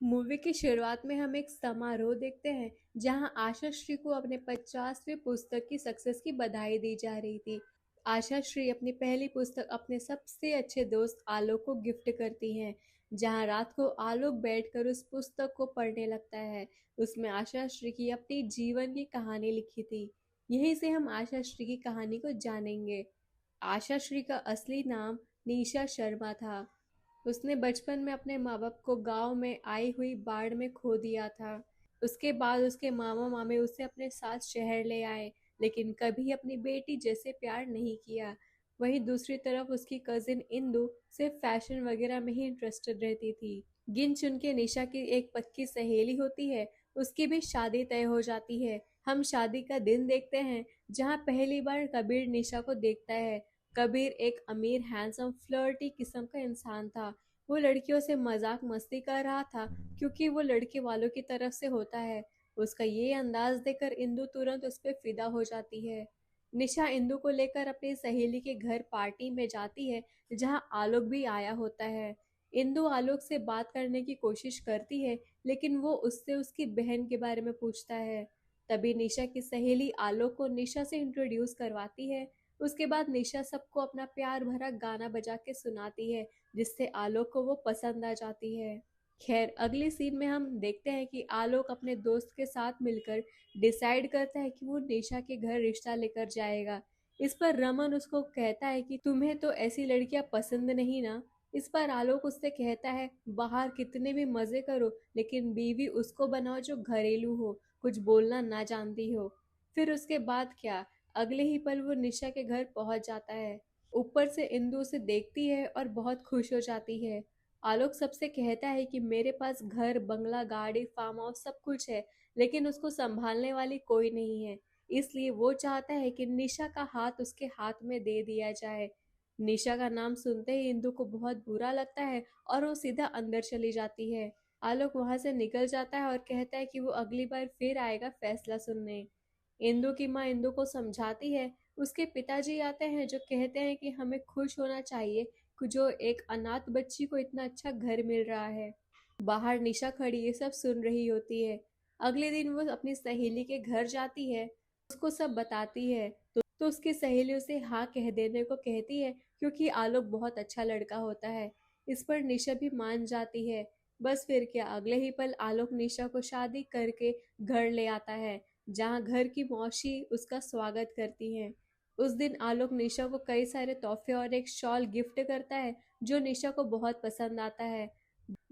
Movie की शुरुआत में हम एक समारोह देखते हैं जहां आशा श्री को अपने 50वीं पुस्तक की सक्सेस की बधाई दी जा रही थी। आशा श्री अपनी पहली पुस्तक अपने सबसे अच्छे दोस्त आलोक को गिफ्ट करती हैं। जहां रात को आलोक बैठकर उस पुस्तक को पढ़ने लगता है। उसमें आशा श्री की अपनी जीवन की कहानी लिखी थी। यहीं से हम आशा श्री की कहानी को जानेंगे। आशा श्री का असली नाम निशा शर्मा था। उसने बचपन में अपने माँ-बाप को गाँव में आई हुई बाढ़ में खो दिया था। उसके बाद उसके मामा-मामी उसे अपने साथ शहर ले आए, लेकिन कभी अपनी बेटी जैसे प्यार नहीं किया। वहीं दूसरी तरफ उसकी कजिन इंदु सिर्फ फैशन वगैरह में ही इंटरेस्टेड रहती थी। गिन चुन के निशा की एक पक्की सहेली होती है, उसकी भी शादी तय हो जाती है। हम शादी का दिन देखते हैं, जहाँ पहली बार कबीर निशा को देखता है। कबीर एक अमीर हैंडसम फ्लर्टी किस्म का इंसान था। वो लड़कियों से मजाक मस्ती कर रहा था क्योंकि वो लड़के वालों की तरफ से होता है। उसका ये अंदाज देखकर इंदु तुरंत उस पर फिदा हो जाती है। निशा इंदु को लेकर अपनी सहेली के घर पार्टी में जाती है, जहां आलोक भी आया होता है। इंदु आलोक से बात करने की कोशिश करती है, लेकिन वो उससे उसकी बहन के बारे में पूछता है। तभी निशा की सहेली आलोक को निशा से इंट्रोड्यूस करवाती है। उसके बाद निशा सबको अपना प्यार भरा गाना बजा के सुनाती है, जिससे आलोक को वो पसंद आ जाती है। खैर, अगली सीन में हम देखते हैं कि आलोक अपने दोस्त के साथ मिलकर डिसाइड करता है कि वो निशा के घर रिश्ता लेकर जाएगा। इस पर रमन उसको कहता है कि तुम्हें तो ऐसी लड़कियां पसंद नहीं ना। इस पर आलोक उससे कहता है, बाहर कितने भी मजे करो, लेकिन बीवी उसको बनाओ जो घरेलू हो, कुछ बोलना ना जानती हो। फिर उसके बाद क्या, अगले ही पल वो निशा के घर पहुंच जाता है। ऊपर से इंदु उसे देखती है और बहुत खुश हो जाती है। आलोक सबसे कहता है कि मेरे पास घर, बंगला, गाड़ी, फार्म हाउस सब कुछ है, लेकिन उसको संभालने वाली कोई नहीं है। इसलिए वो चाहता है कि निशा का हाथ उसके हाथ में दे दिया जाए। निशा का नाम सुनते ही इंदु को बहुत बुरा लगता है और वो सीधा अंदर चली जाती है। आलोक वहां से निकल जाता है और कहता है कि वो अगली बार फिर आएगा फैसला सुनने। इंदु की माँ इंदु को समझाती है। उसके पिताजी आते हैं जो कहते हैं कि हमें खुश होना चाहिए कि जो एक अनाथ बच्ची को इतना अच्छा घर मिल रहा है। बाहर निशा खड़ी ये सब सुन रही होती है। अगले दिन वो अपनी सहेली के घर जाती है, उसको सब बताती है। तो उसकी सहेली उसे हाँ कह देने को कहती है, क्योंकि आलोक बहुत अच्छा लड़का होता है। इस पर निशा भी मान जाती है। बस फिर क्या, अगले ही पल आलोक निशा को शादी करके घर ले आता है, जहाँ घर की मौसी उसका स्वागत करती हैं। उस दिन आलोक निशा को कई सारे तोहफे और एक शॉल गिफ्ट करता है, जो निशा को बहुत पसंद आता है,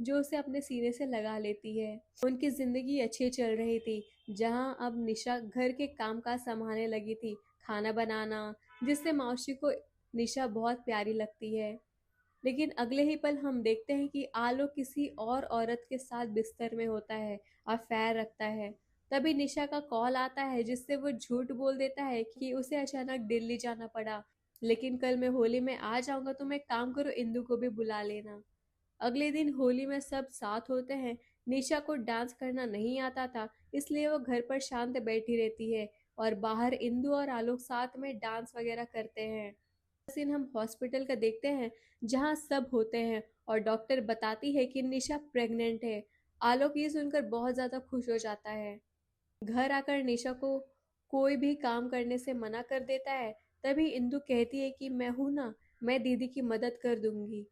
जो उसे अपने सीने से लगा लेती है। उनकी जिंदगी अच्छी चल रही थी, जहाँ अब निशा घर के काम काज संभालने लगी थी, खाना बनाना, जिससे मौसी को निशा बहुत प्यारी लगती है। लेकिन अगले ही पल हम देखते हैं कि आलोक किसी और औरत के साथ बिस्तर में होता है, अफेयर रखता है। तभी निशा का कॉल आता है, जिससे वो झूठ बोल देता है कि उसे अचानक दिल्ली जाना पड़ा, लेकिन कल मैं होली में आ जाऊंगा, तो मैं काम करो इंदु को भी बुला लेना। अगले दिन होली में सब साथ होते हैं। निशा को डांस करना नहीं आता था, इसलिए वो घर पर शांत बैठी रहती है और बाहर इंदु और आलोक साथ में डांस वगैरह करते हैं। सीन हम हॉस्पिटल का देखते हैं, जहां सब होते हैं और डॉक्टर बताती है कि निशा प्रेग्नेंट है। आलोक ये सुनकर बहुत ज्यादा खुश हो जाता है। घर आकर निशा को कोई भी काम करने से मना कर देता है। तभी इंदु कहती है कि मैं हूं ना, मैं दीदी की मदद कर दूंगी।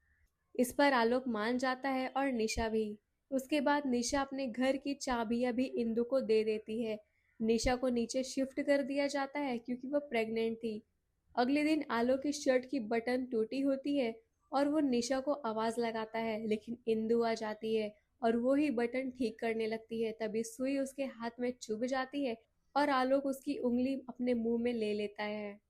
इस पर आलोक मान जाता है और निशा भी। उसके बाद निशा अपने घर की चाबियां भी इंदु को दे देती है। निशा को नीचे शिफ्ट कर दिया जाता है क्योंकि वह प्रेग्नेंट थी। अगले दिन आलोक की शर्ट की बटन टूटी होती है और वो निशा को आवाज लगाता है, लेकिन इंदु आ जाती है और वो ही बटन ठीक करने लगती है। तभी सुई उसके हाथ में चुभ जाती है और आलोक उसकी उंगली अपने मुंह में ले लेता है।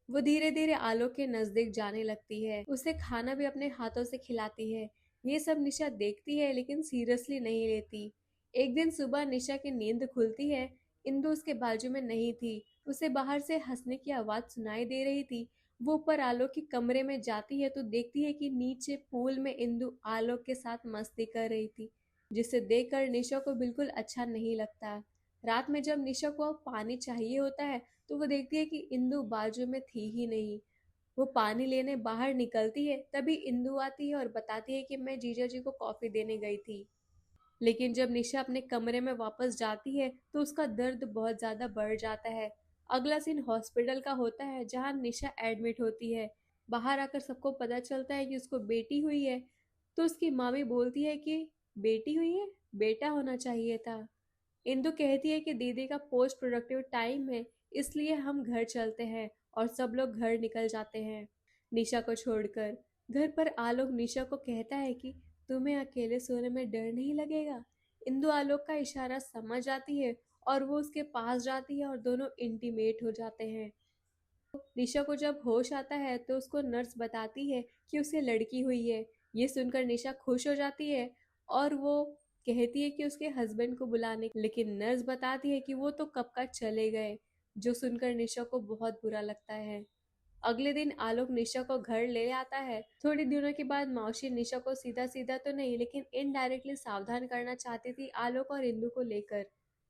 वो धीरे धीरे आलोक के नजदीक जाने लगती है, उसे खाना भी अपने हाथों से खिलाती है। ये सब निशा देखती है, लेकिन सीरियसली नहीं लेती। एक दिन सुबह निशा की नींद खुलती है। इंदु उसके बाजू में नहीं थी। उसे बाहर से हंसने की आवाज सुनाई दे रही थी। वो ऊपर आलोक के कमरे में जाती है तो देखती है कि नीचे पूल में इंदु आलोक के साथ मस्ती कर रही थी, जिसे देखकर निशा को बिल्कुल अच्छा नहीं लगता। रात में जब निशा को अब पानी चाहिए होता है, तो वो देखती है कि इंदु बाजू में थी ही नहीं। वो पानी लेने बाहर निकलती है, तभी इंदु आती है और बताती है कि मैं जीजा जी को कॉफी देने गई थी। लेकिन जब निशा अपने कमरे में वापस जाती है तो उसका दर्द बहुत ज्यादा बढ़ जाता है। अगला सीन हॉस्पिटल का होता है जहां निशा एडमिट होती है। बाहर आकर सबको पता चलता है कि उसको बेटी हुई है, तो उसकी मामी बोलती है कि बेटी हुई है, बेटा होना चाहिए था। इंदु कहती है कि दीदी का पोस्ट प्रोडक्टिव टाइम है, इसलिए हम घर चलते हैं, और सब लोग घर निकल जाते हैं निशा को छोड़कर। घर पर आलोक निशा को कहता है कि तुम्हें अकेले सोने में डर नहीं लगेगा। इंदु आलोक का इशारा समझ आती है और वो उसके पास जाती है और दोनों इंटीमेट हो जाते हैं। निशा को जब होश आता है तो उसको नर्स बताती है कि उसे लड़की हुई है। ये सुनकर निशा खुश हो जाती है और वो कहती है कि उसके हस्बैंड को बुलाने, लेकिन नर्स बताती है कि वो तो कब का चले गए, जो सुनकर निशा को बहुत बुरा लगता है। अगले दिन आलोक निशा को घर ले आता है। थोड़ी दिनों के बाद मौसी निशा को सीधा सीधा तो नहीं लेकिन इनडायरेक्टली सावधान करना चाहती थी आलोक और इंदु को लेकर।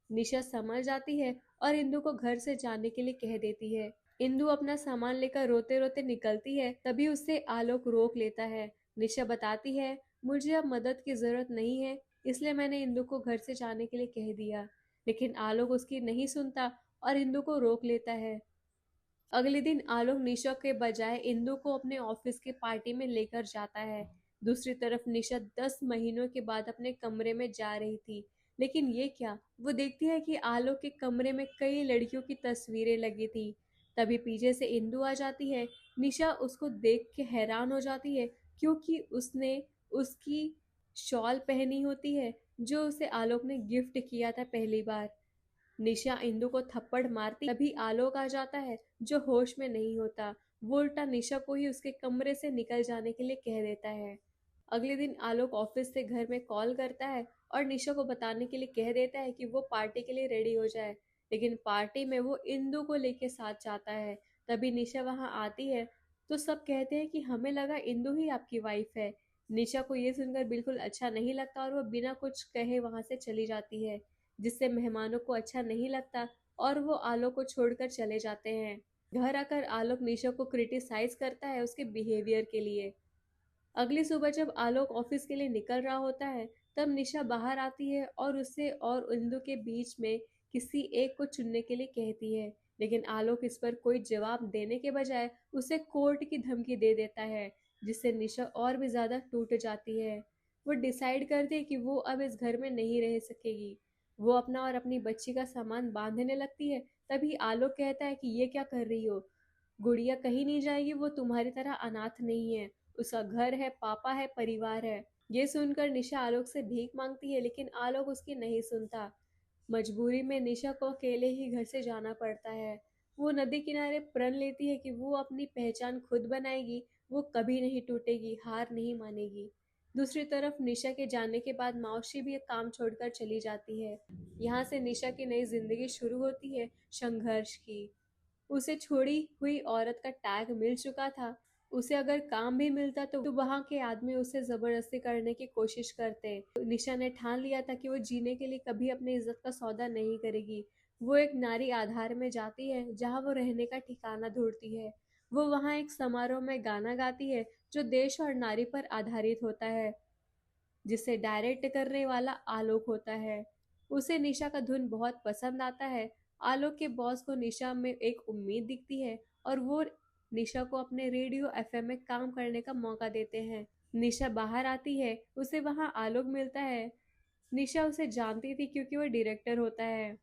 निशा समझ जाती है और इंदु को घर से जाने के लिए कह देती है। इंदु अपना सामान लेकर रोते रोते निकलती है, तभी उसे आलोक रोक लेता है। निशा बताती है, मुझे अब मदद की जरूरत नहीं है, इसलिए मैंने इंदु को घर से जाने के लिए कह दिया। लेकिन आलोक उसकी नहीं सुनता और इंदु को रोक लेता है। अगले दिन आलोक निशा के बजाय इंदु को अपने ऑफिस की पार्टी में लेकर जाता है। दूसरी तरफ निशा 10 महीनों के बाद अपने कमरे में जा रही थी, लेकिन ये क्या, वो देखती है कि आलोक के कमरे में कई लड़कियों की तस्वीरें लगी थी। तभी पीछे से इंदु आ जाती है। निशा उसको देख के हैरान हो जाती है, क्योंकि उसने उसकी शॉल पहनी होती है जो उसे आलोक ने गिफ्ट किया था पहली बार। निशा इंदु को थप्पड़ मारती तभी आलोक आ जाता है, जो होश में नहीं होता। वो उल्टा निशा को ही उसके कमरे से निकल जाने के लिए कह देता है। अगले दिन आलोक ऑफिस से घर में कॉल करता है और निशा को बताने के लिए कह देता है कि वो पार्टी के लिए रेडी हो जाए, लेकिन पार्टी में वो इंदु को लेके साथ जाता है। तभी निशा वहां आती है तो सब कहते हैं कि हमें लगा इंदु ही आपकी वाइफ है। निशा को ये सुनकर बिल्कुल अच्छा नहीं लगता और वो बिना कुछ कहे वहां से चली जाती है, जिससे मेहमानों को अच्छा नहीं लगता और वो आलोक को छोड़कर चले जाते हैं। घर आकर आलोक निशा को क्रिटिसाइज करता है उसके बिहेवियर के लिए। अगली सुबह जब आलोक ऑफिस के लिए निकल रहा होता है, तब निशा बाहर आती है और उसे और इंदु के बीच में किसी एक को चुनने के लिए कहती है, लेकिन आलोक इस पर कोई जवाब देने के बजाय उसे कोर्ट की धमकी दे देता है, जिससे निशा और भी ज्यादा टूट जाती है। वो डिसाइड करती है कि वो अब इस घर में नहीं रह सकेगी। वो अपना और अपनी बच्ची का सामान बांधने लगती है। तभी आलोक कहता है कि ये क्या कर रही हो, गुड़िया कहीं नहीं जाएगी, वो तुम्हारी तरह अनाथ नहीं है, उसका घर है, पापा है, परिवार है। ये सुनकर निशा आलोक से भीख मांगती है, लेकिन आलोक उसकी नहीं सुनता। मजबूरी में निशा को अकेले ही घर से जाना पड़ता है। वो नदी किनारे प्रण लेती है कि वो अपनी पहचान खुद बनाएगी, वो कभी नहीं टूटेगी, हार नहीं मानेगी। दूसरी तरफ निशा के जाने के बाद मौसी भी काम छोड़कर चली जाती है। यहाँ से निशा की नई जिंदगी शुरू होती है, संघर्ष की। उसे छोड़ी हुई औरत का टैग मिल चुका था। उसे अगर काम भी मिलता तो वहां के आदमी उसे जबरदस्ती करने की कोशिश करते। निशा ने ठान लिया था कि वो जीने के लिए कभी अपनी इज्जत का सौदा नहीं करेगी। वो एक नारी आधार में जाती है जहां वो रहने का ठिकाना ढूंढती है। वो वहां एक समारोह में गाना गाती है जो देश और नारी पर आधारित होता है, जिसे डायरेक्ट करने वाला आलोक होता है। उसे निशा का धुन बहुत पसंद आता है। आलोक के बॉस को निशा में एक उम्मीद दिखती है और वो निशा को अपने रेडियो एफएम में काम करने का मौका देते हैं। निशा बाहर आती है, उसे वहां आलोक मिलता है। निशा उसे जानती थी क्योंकि वो डायरेक्टर होता है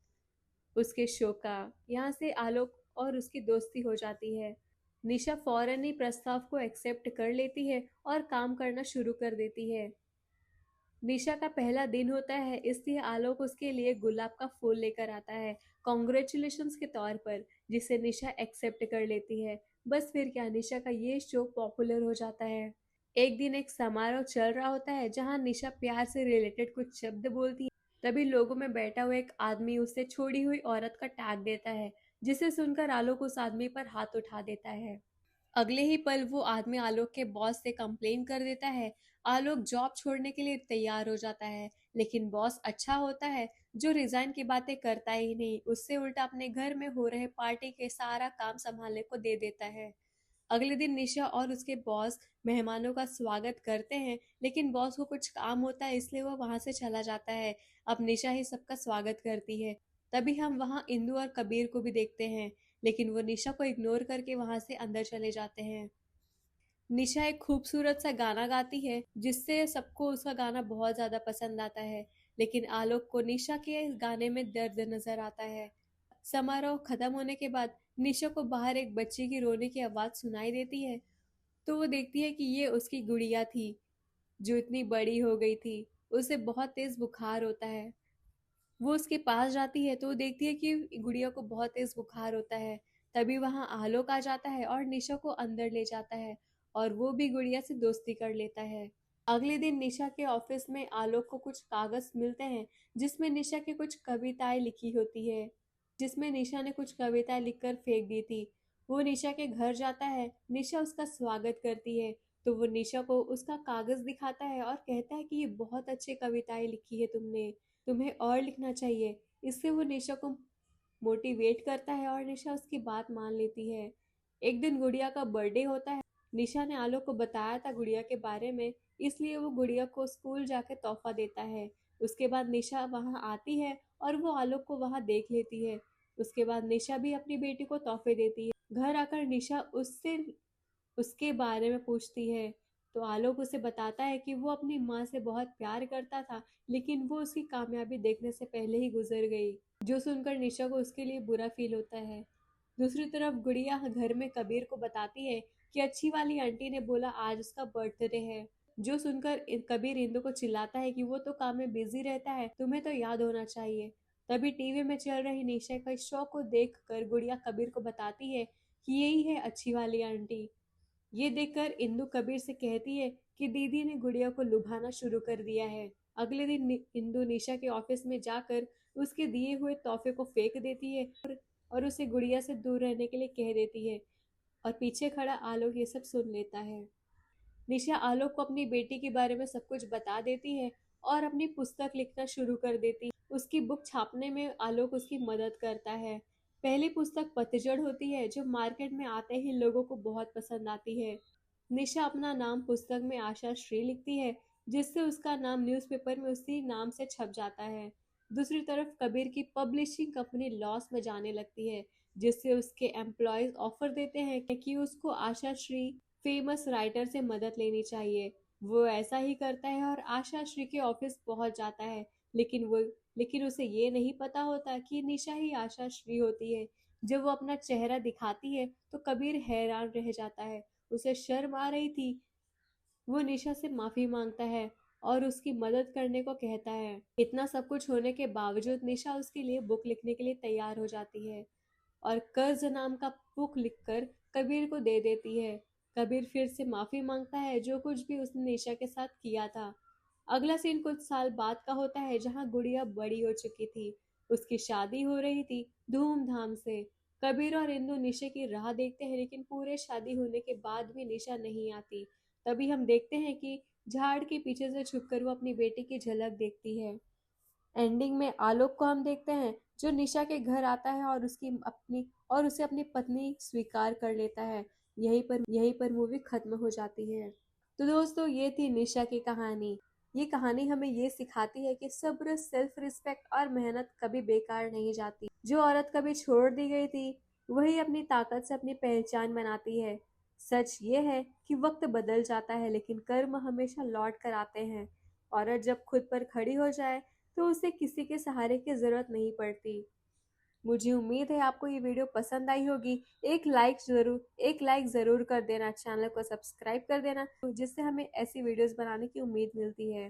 उसके शो का। यहाँ से आलोक और उसकी दोस्ती हो जाती है। निशा फौरन ही प्रस्ताव को एक्सेप्ट कर लेती है और काम करना शुरू कर देती है। निशा का पहला दिन होता है, इसलिए आलोक उसके लिए गुलाब का फूल लेकर आता है कॉन्ग्रेचुलेशंस के तौर पर, जिसे निशा एक्सेप्ट कर लेती है। बस फिर क्या, निशा का ये शो पॉपुलर हो जाता है। एक दिन एक समारोह चल रहा होता है जहां निशा प्यार से रिलेटेड कुछ शब्द बोलती है। तभी लोगों में बैठा हुआ एक आदमी उसे छोड़ी हुई औरत का टैग देता है, जिसे सुनकर आलोक उस आदमी पर हाथ उठा देता है। अगले ही पल वो आदमी आलोक के बॉस से कंप्लेन कर देता है। आलोक जॉब छोड़ने के लिए तैयार हो जाता है, लेकिन बॉस अच्छा होता है, जो रिजाइन की बातें करता ही नहीं, उससे उल्टा अपने घर में हो रहे पार्टी के सारा काम संभालने को दे देता है। अगले दिन निशा और उसके बॉस मेहमानों का स्वागत करते हैं, लेकिन बॉस को कुछ काम होता है इसलिए वो वहां से चला जाता है। अब निशा ही सबका स्वागत करती है। तभी हम वहाँ इंदु और कबीर को भी देखते हैं, लेकिन वो निशा को इग्नोर करके वहां से अंदर चले जाते हैं। निशा एक खूबसूरत सा गाना गाती है जिससे सबको उसका गाना बहुत ज्यादा पसंद आता है, लेकिन आलोक को निशा के इस गाने में दर्द नजर आता है। समारोह खत्म होने के बाद निशा को बाहर एक बच्चे की रोने की आवाज सुनाई देती है, तो वो देखती है कि ये उसकी गुड़िया थी जो इतनी बड़ी हो गई थी। उसे बहुत तेज बुखार होता है। वो उसके पास जाती है तो वो देखती है कि गुड़िया को बहुत तेज बुखार होता है। तभी वहां आलोक आ जाता है और निशा को अंदर ले जाता है, और वो भी गुड़िया से दोस्ती कर लेता है। अगले दिन निशा के ऑफिस में आलोक को कुछ कागज मिलते हैं जिसमें निशा की कुछ कविताएं लिखी होती है, जिसमें निशा ने कुछ कविताएं लिखकर फेंक दी थी। वो निशा के घर जाता है। निशा उसका स्वागत करती है, तो वो निशा को उसका कागज दिखाता है और कहता है कि ये बहुत अच्छी कविताएं लिखी है तुमने, तुम्हें और लिखना चाहिए। इससे वो निशा को मोटिवेट करता है और निशा उसकी बात मान लेती है। एक दिन गुड़िया का बर्थडे होता है। निशा ने आलोक को बताया था गुड़िया के बारे में, इसलिए वो गुड़िया को स्कूल जाके तोहफा देता है। उसके बाद निशा वहां आती है और वो आलोक को वहां देख लेती है। उसके बाद निशा भी अपनी बेटी को तोहफे देती है। घर आकर निशा उससे उसके बारे में पूछती है, तो आलोक उसे बताता है कि वो अपनी माँ से बहुत प्यार करता था, लेकिन वो उसकी कामयाबी देखने से पहले ही गुजर गई, जो सुनकर निशा को उसके लिए बुरा फील होता है। दूसरी तरफ गुड़िया घर में कबीर को बताती है कि अच्छी वाली आंटी ने बोला आज उसका बर्थडे है, जो सुनकर कबीर इंदु को चिल्लाता है कि वो तो काम में बिजी रहता है, तुम्हें तो याद होना चाहिए। तभी टीवी में चल रही निशा का शो को देखकर गुड़िया कबीर को बताती है कि यही है अच्छी वाली आंटी। ये देखकर इंदु कबीर से कहती है कि दीदी ने गुड़िया को लुभाना शुरू कर दिया है। अगले दिन इंदु निशा के ऑफिस में जाकर उसके दिए हुए तोहफे को फेंक देती है और उसे गुड़िया से दूर रहने के लिए कह देती है, और पीछे खड़ा आलोक ये सब सुन लेता है। निशा आलोक को अपनी बेटी के बारे में सब कुछ बता देती है और अपनी पुस्तक लिखना शुरू कर देती है। उसकी बुक छापने में आलोक उसकी मदद करता है। पहली पुस्तक पतझड़ होती है जो मार्केट में आते ही लोगों को बहुत पसंद आती है। निशा अपना नाम पुस्तक में आशा श्री लिखती है, जिससे उसका नाम न्यूज़पेपर में उसी नाम से छप जाता है। दूसरी तरफ कबीर की पब्लिशिंग कंपनी लॉस में जाने लगती है, जिससे उसके एम्प्लॉयज ऑफर देते हैं कि उसको आशा श्री फेमस राइटर से मदद लेनी चाहिए। वो ऐसा ही करता है और आशा श्री के ऑफिस पहुंच जाता है, लेकिन उसे ये नहीं पता होता कि निशा ही आशा श्री होती है। जब वो अपना चेहरा दिखाती है तो कबीर हैरान रह जाता है। उसे शर्म आ रही थी। वो निशा से माफी मांगता है और उसकी मदद करने को कहता है। इतना सब कुछ होने के बावजूद निशा उसके लिए बुक लिखने के लिए तैयार हो जाती है और कर्ज नाम का बुक लिखकर कबीर को दे देती है। कबीर फिर से माफी मांगता है जो कुछ भी उसने निशा के साथ किया था। अगला सीन कुछ साल बाद का होता है जहाँ गुड़िया बड़ी हो चुकी थी। उसकी शादी हो रही थी धूमधाम से। कबीर और इंदु निशा की राह देखते हैं, लेकिन पूरे शादी होने के बाद भी निशा नहीं आती। तभी हम देखते हैं कि झाड़ के पीछे से छुपकर वो अपनी बेटी की झलक देखती है। एंडिंग में आलोक को हम देखते हैं जो निशा के घर आता है और उसे अपनी पत्नी स्वीकार कर लेता है। यहीं पर मूवी खत्म हो जाती है। तो दोस्तों ये थी निशा की कहानी। ये कहानी हमें ये सिखाती है कि सब्र, सेल्फ रिस्पेक्ट और मेहनत कभी बेकार नहीं जाती। जो औरत कभी छोड़ दी गई थी वही अपनी ताकत से अपनी पहचान बनाती है। सच ये है कि वक्त बदल जाता है लेकिन कर्म हमेशा लौट कर आते हैं। औरत जब खुद पर खड़ी हो जाए तो उसे किसी के सहारे की जरूरत नहीं पड़ती। मुझे उम्मीद है आपको ये वीडियो पसंद आई होगी। एक लाइक जरूर कर देना, चैनल को सब्सक्राइब कर देना, जिससे हमें ऐसी वीडियोस बनाने की उम्मीद मिलती है।